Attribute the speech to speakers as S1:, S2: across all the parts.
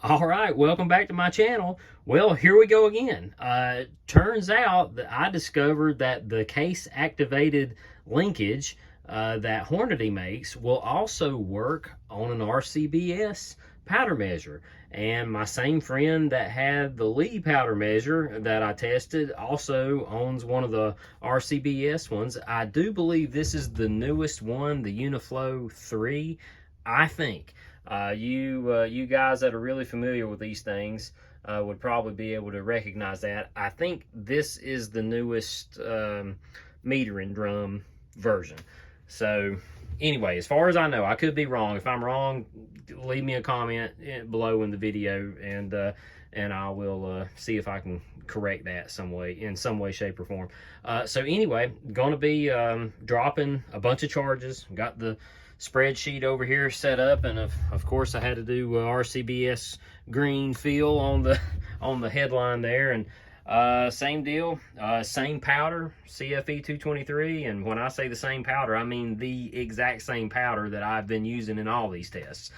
S1: All right, welcome back to my channel. Well, here we go again. Turns out that I discovered that the case activated linkage that Hornady makes will also work on an RCBS powder measure. And my same friend that had the Lee powder measure that I tested also owns one of the RCBS ones. I do believe this is the newest one, the Uniflow 3, I think. You guys that are really familiar with these things would probably be able to recognize that. I think this is the newest meter and drum version. So anyway, as far as I know, I could be wrong. If I'm wrong, leave me a comment below in the video, and I will see if I can correct that in some way, shape, or form. So anyway, going to be dropping a bunch of charges. Got the spreadsheet over here set up, and of course I had to do RCBS green fill on the headline there, and same deal, same powder, CFE 223, and when I say the same powder, I mean the exact same powder that I've been using in all these tests,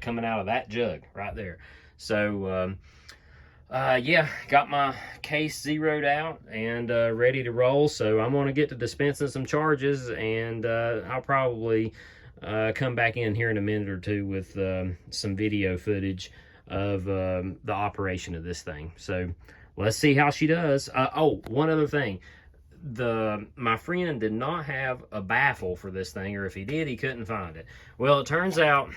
S1: coming out of that jug right there. So yeah, got my case zeroed out and ready to roll. So I'm going to get to dispensing some charges, and I'll probably come back in here in a minute or two with some video footage of the operation of this thing. So let's see how she does. Oh, one other thing. My friend did not have a baffle for this thing, or if he did, he couldn't find it. Well, it turns out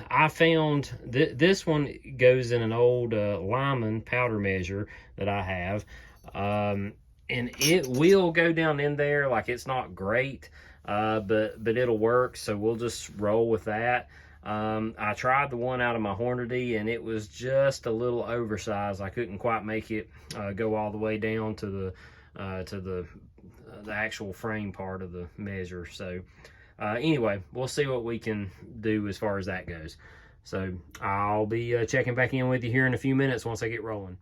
S1: I found this one goes in an old Lyman powder measure that I have, and it will go down in there. Like, it's not great, but it'll work, so we'll just roll with that. I tried the one out of my Hornady, and it was just a little oversized. I couldn't quite make it go all the way down to the actual frame part of the measure. So anyway, we'll see what we can do as far as that goes. So I'll be checking back in with you here in a few minutes once I get rolling.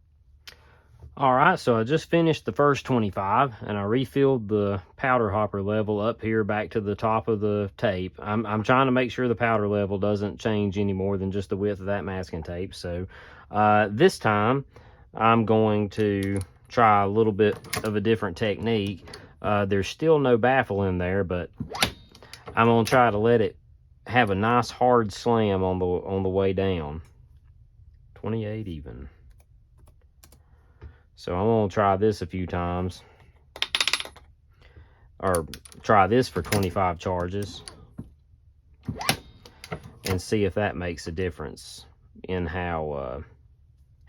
S1: All right, so I just finished the first 25, and I refilled the powder hopper level up here back to the top of the tape. I'm trying to make sure the powder level doesn't change any more than just the width of that masking tape. So this time I'm going to try a little bit of a different technique. There's still no baffle in there, but I'm gonna try to let it have a nice hard slam on the way down. 28 even. So I'm gonna try this a few times, or try this for 25 charges, and see if that makes a difference in how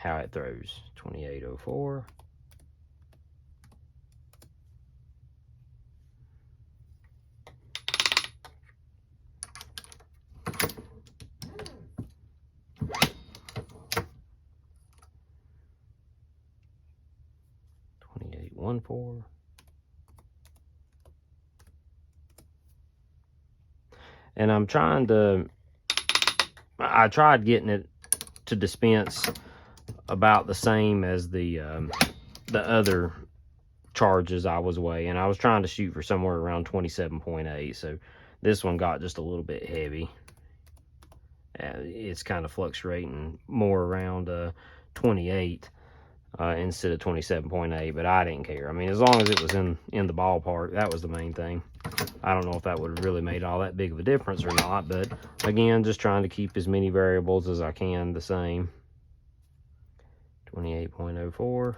S1: it throws. 2804. One four. And I'm trying to, I tried getting it to dispense about the same as the other charges I was weighing. I was trying to shoot for somewhere around 27.8, so this one got just a little bit heavy. It's kind of fluctuating more around 28 instead of 27.8, but I didn't care. I mean, as long as it was in the ballpark, that was the main thing. I don't know if that would have really made all that big of a difference or not, but again, just trying to keep as many variables as I can the same. 28.04.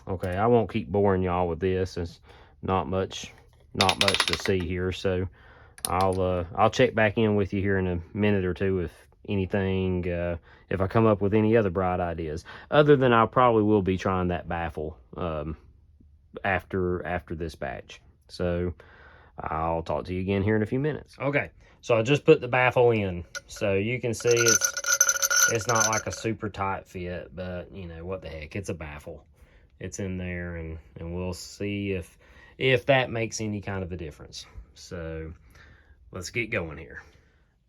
S1: Okay, I won't keep boring y'all with this. It's not much to see here, so I'll check back in with you here in a minute or two if anything, if I come up with any other bright ideas. Other than I probably will be trying that baffle after this batch. So I'll talk to you again here in a few minutes. Okay, so I just put the baffle in, so you can see it's not like a super tight fit, but you know what the heck, it's a baffle. It's in there, and we'll see if that makes any kind of a difference. So let's get going here.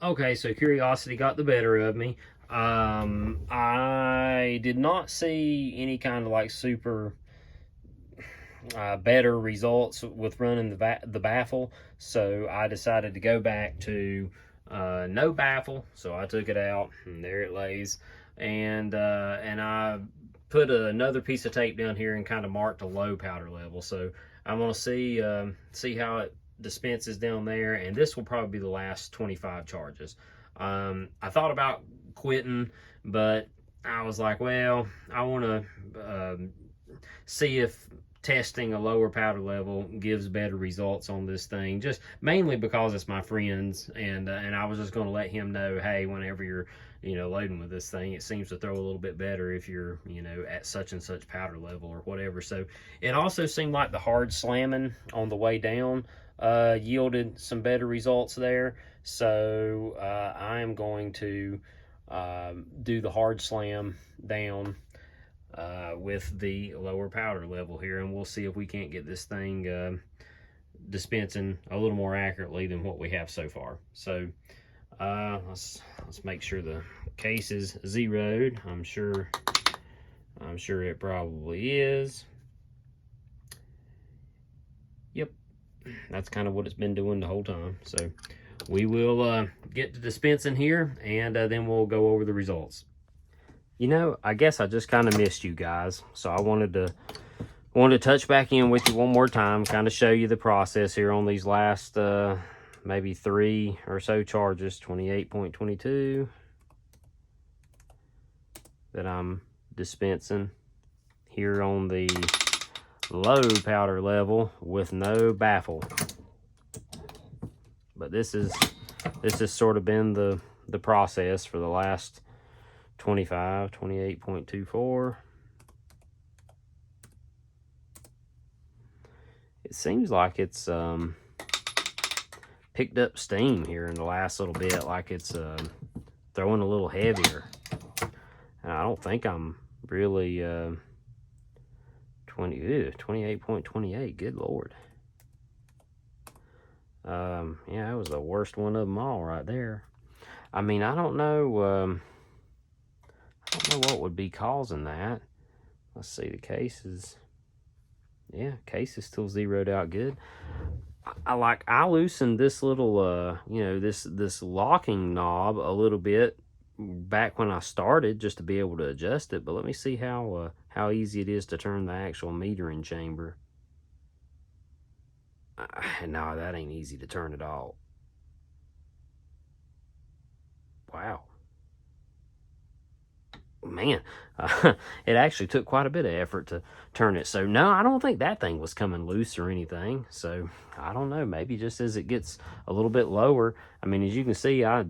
S1: Okay, so curiosity got the better of me. I did not see any kind of like super better results with running the baffle, so I decided to go back to No baffle, so I took it out, and there it lays. And I put another piece of tape down here and kind of marked a low powder level. So I'm gonna see how it dispenses down there, and this will probably be the last 25 charges. I thought about quitting, but I was like, well, I want to see if testing a lower powder level gives better results on this thing, just mainly because it's my friend's, and I was just going to let him know, hey, whenever you're loading with this thing, it seems to throw a little bit better if you're at such and such powder level or whatever. So it also seemed like the hard slamming on the way down yielded some better results there. So I am going to do the hard slam down with the lower powder level here, and we'll see if we can't get this thing dispensing a little more accurately than what we have so far. So let's make sure the case is zeroed. I'm sure it probably is. Yep, that's kind of what it's been doing the whole time. So we will get to dispensing here, and then we'll go over the results. I guess I just kind of missed you guys, so I wanted to touch back in with you one more time, kind of show you the process here on these last maybe 3 or so charges. 28.22 that I'm dispensing here on the low powder level with no baffle. But this has sort of been the process for the last 25, 28.24. It seems like it's picked up steam here in the last little bit, like it's throwing a little heavier. And I don't think I'm really 28.28. Good Lord. Yeah, that was the worst one of them all right there. I mean, I don't know what would be causing that. Let's see, the case is, yeah, case is still zeroed out good. I loosened this little this locking knob a little bit back when I started, just to be able to adjust it. But let me see how easy it is to turn the actual metering chamber. No, that ain't easy to turn at all. Wow. Man, it actually took quite a bit of effort to turn it. So no, I don't think that thing was coming loose or anything. So I don't know, maybe just as it gets a little bit lower. I mean, as you can see, I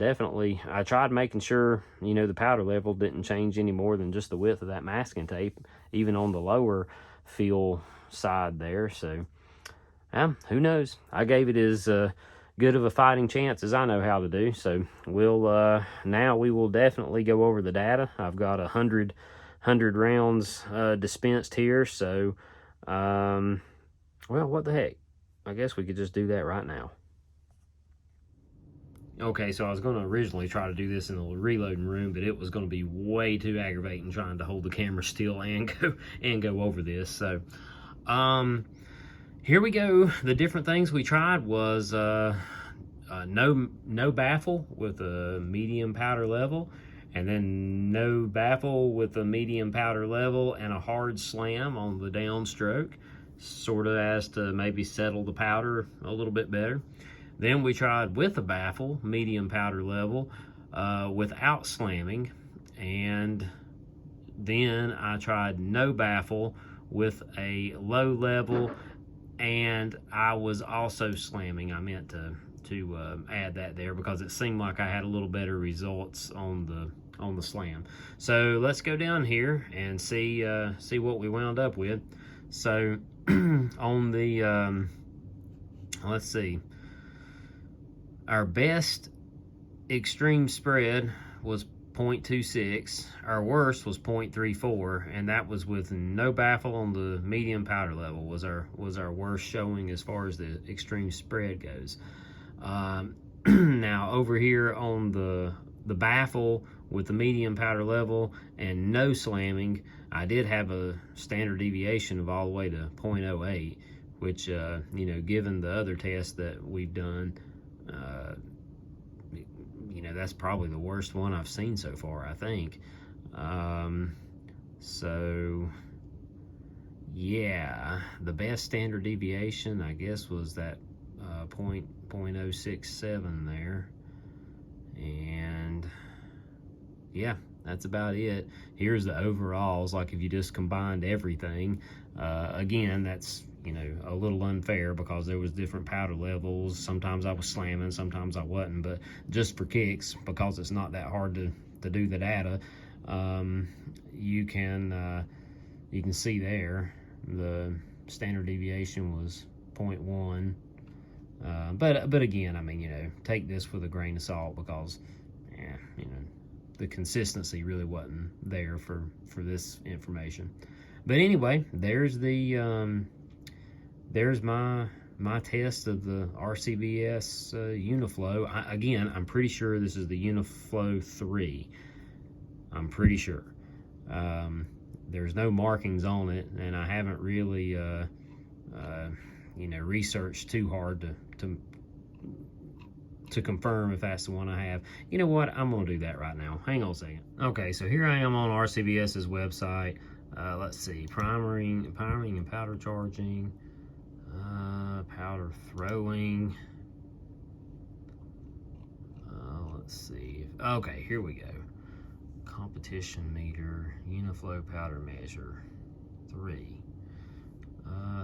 S1: tried making sure, the powder level didn't change any more than just the width of that masking tape, even on the lower feel side there. So who knows? I gave it as good of a fighting chance as I know how to do. So now we will definitely go over the data. I've got 100 rounds dispensed here. So well, what the heck, I guess we could just do that right now. Okay, so I was going to originally try to do this in the reloading room, but it was going to be way too aggravating trying to hold the camera still and go over this. So here we go. The different things we tried was no baffle with a medium powder level, and then no baffle with a medium powder level and a hard slam on the downstroke, sort of as to maybe settle the powder a little bit better. Then we tried with a baffle, medium powder level, without slamming, and then I tried no baffle with a low level, and I was also slamming. I meant to add that there because it seemed like I had a little better results on the slam. So let's go down here and see what we wound up with. So on the let's see, our best extreme spread was 0.26. Our worst was 0.34, and that was with no baffle on the medium powder level. Was our worst showing as far as the extreme spread goes. Now over here on the baffle with the medium powder level and no slamming, I did have a standard deviation of all the way to 0.08, which given the other tests that we've done, that's probably the worst one I've seen so far, I think. So yeah, the best standard deviation, I guess, was that 0.067 there. And yeah, that's about it. Here's the overalls, like if you just combined everything. Again, that's, you know, a little unfair because there was different powder levels. Sometimes I was slamming, sometimes I wasn't, but just for kicks, because it's not that hard to do the data, you can see there the standard deviation was 0.1. But again, I mean, you know, take this with a grain of salt because, you know, the consistency really wasn't there for this information. But anyway, there's the there's my test of the RCBS Uniflow. Again, I'm pretty sure this is the Uniflow 3. I'm pretty sure. There's no markings on it, and I haven't really you know, researched too hard to confirm if that's the one I have. You know what? I'm gonna do that right now. Hang on a second. Okay, so here I am on RCBS's website. Let's see, priming and powder charging, powder throwing. Let's see. Okay, here we go. Competition meter, Uniflow powder measure 3.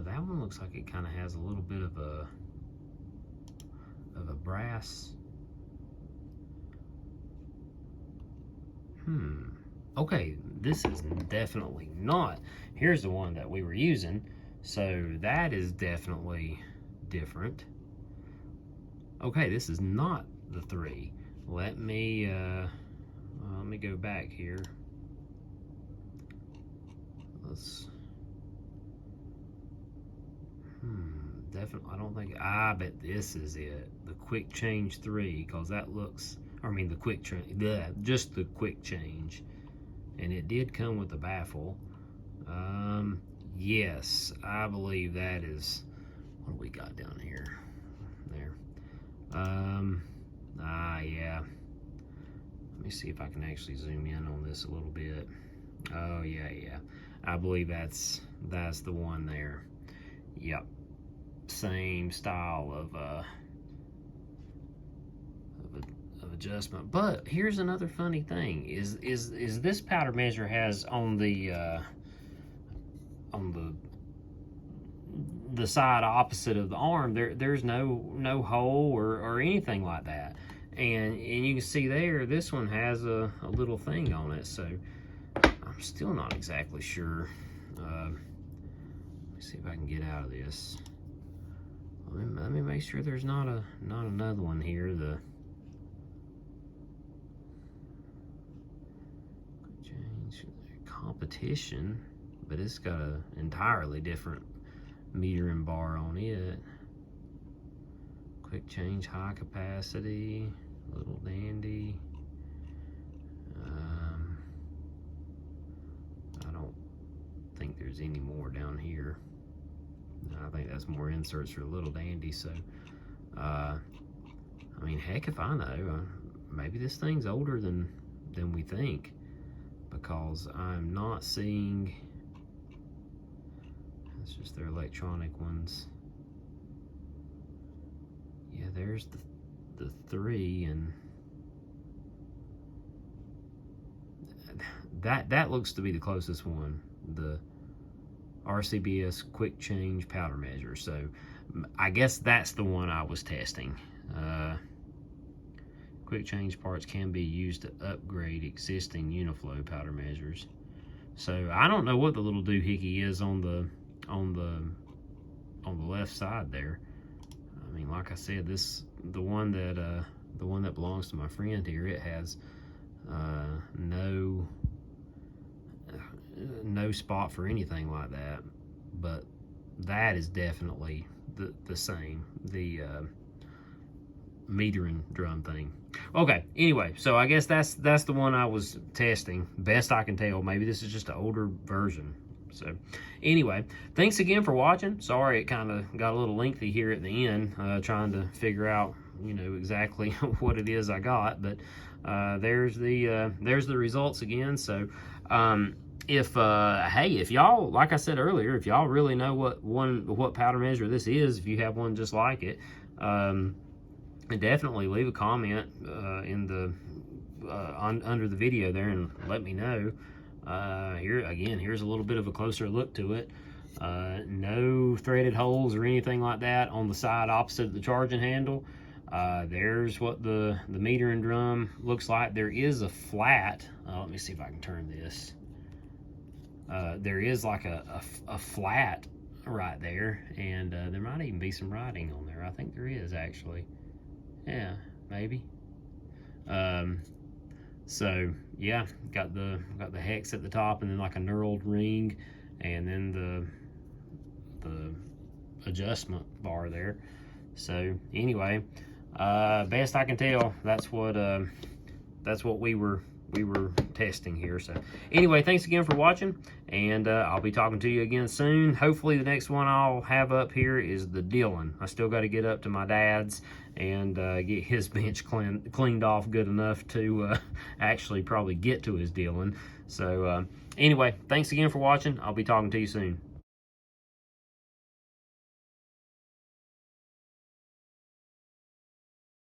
S1: That one looks like it kind of has a little bit of a brass. Okay, this is definitely not. Here's the one that we were using, so that is definitely different. Okay, this is not the 3. Let me go back here. Let's. Definitely, I don't think. I bet this is it. The quick change 3, because that looks. I mean, the quick change. Just the quick change, and it did come with the baffle. Yes, I believe that is. What do we got down here? There. Yeah. Let me see if I can actually zoom in on this a little bit. Oh yeah. I believe that's the one there. Yep. Same style of adjustment. But here's another funny thing: is this powder measure has on the side opposite of the arm, there's no hole or anything like that, and you can see there this one has a little thing on it. So I'm still not exactly sure. Let me see if I can get out of this. Let me make sure there's not another one here. The change competition, but it's got an entirely different meter and bar on it. Quick change high capacity, little dandy. I don't think there's any more down here. I think that's more inserts for little dandy. So I mean, heck if I know. Maybe this thing's older than we think, because I'm not seeing. It's just their electronic ones. Yeah, there's the 3, and that looks to be the closest one. The RCBS quick change powder measure. So I guess that's the one I was testing. Quick change parts can be used to upgrade existing Uniflow powder measures. So I don't know what the little doohickey is on the left side there. I mean, like I said, the one that belongs to my friend here, it has no spot for anything like that, but that is definitely the same, the metering drum thing. Okay, anyway, so I guess that's the one I was testing, best I can tell. Maybe this is just an older version. So anyway, thanks again for watching. Sorry it kind of got a little lengthy here at the end, trying to figure out you know exactly what it is I got, but there's the results again. So if hey, if y'all, like I said earlier, if y'all really know what powder measure this is, if you have one just like it, definitely leave a comment in the under the video there and let me know. Here again, here's a little bit of a closer look to it. No threaded holes or anything like that on the side opposite of the charging handle. There's what the metering drum looks like. There is a flat. Let me see if I can turn this. There is like a flat right there, and there might even be some writing on there. I think there is actually. Yeah, maybe. So yeah, got the hex at the top, and then like a knurled ring, and then the adjustment bar there. So anyway, best I can tell, that's what we were testing here. So anyway, thanks again for watching, and I'll be talking to you again soon. Hopefully the next one I'll have up here is the Dylan. I still got to get up to my dad's and get his bench cleaned off good enough to actually probably get to his Dylan. So anyway, thanks again for watching. I'll be talking to you soon.